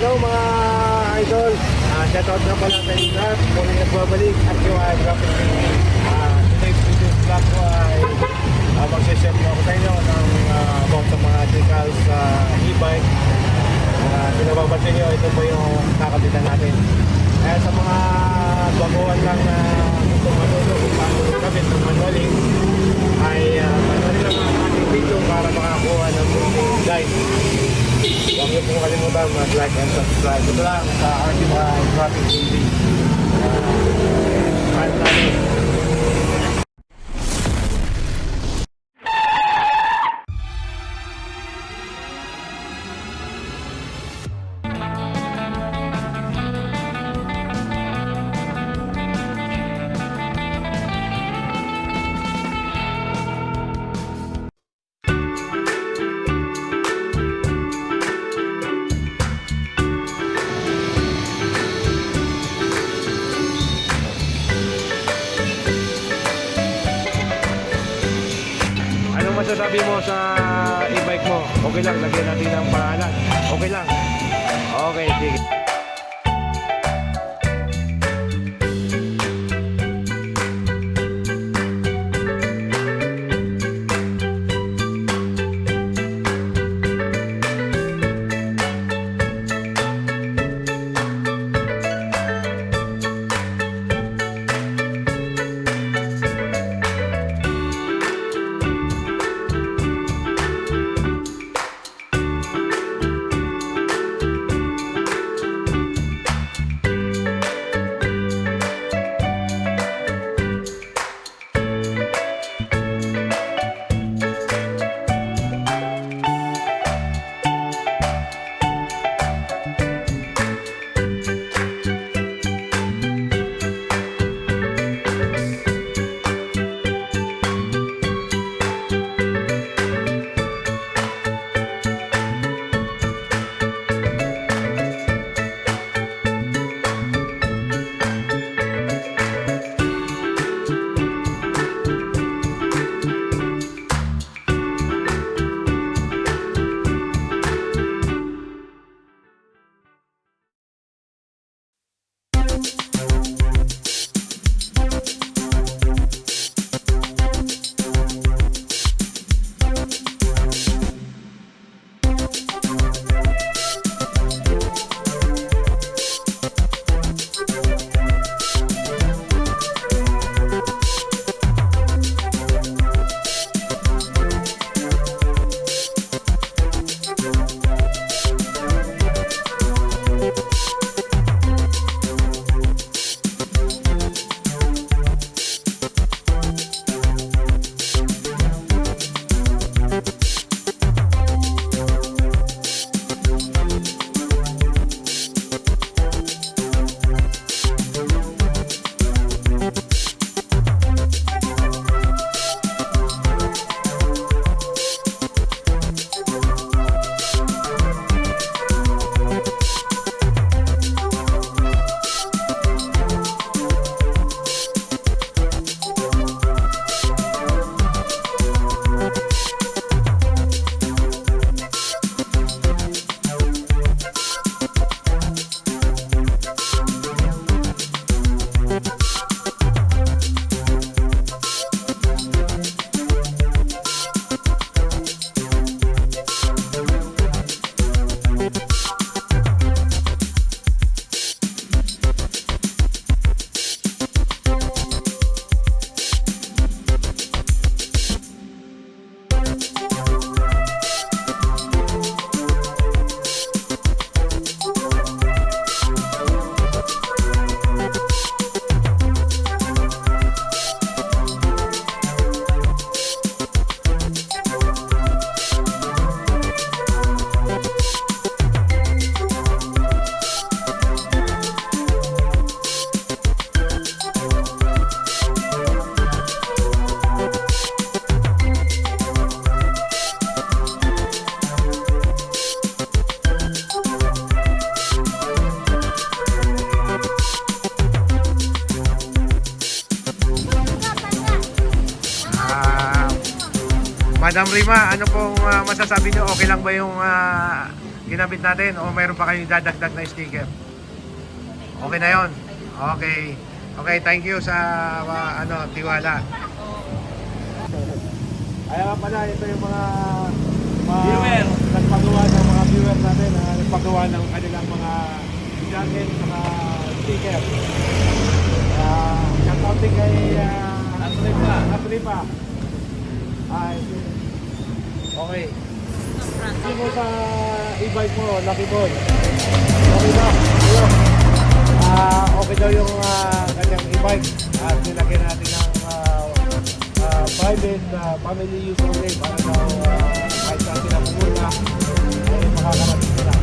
Hello mga idol, shoutout na pala sa inyo lahat. Muling nagbabalik at yung Graphic TV. Today's video vlog ko ay magsashare po ako sa inyo ng about sa mga decals sa e-bike. Pinababansin nyo, ito po yung kakabitan natin. Kaya sa mga baguhan lang na gusto matuto kung paano kabit ng manualing, ay panoorin lang ang ating video para makakuha ng guide. Huwag niyo pong kalimutan mag-like and subscribe. Ito lang sa RTY Graphic TV. Kahit natin. Anong masasabi mo sa e-bike mo? Okay lang, lagyan natin ng pangalan. Okay lang. Okay, sige. Madam Rima, ano pong masasabi niyo? Okay lang ba yung ginamit natin o mayroon pa kayong dadagdag na sticker? Okay na yon. Okay. Okay, thank you sa tiwala. Kaya nga pala, ito yung mga Viewer. nagpagawa ng mga viewer natin na nagpagawa ng kanilang mga jacket saka sticker. Shout out din kay Atripa. Okay. Hindi mo sa e-bike mo, Lucky Boy. Okay ba? Ayun. Okay daw yung kanyang e-bike at nilagyan natin ng private family use only para daw kahit saan sila pumunta ay makakarating sila.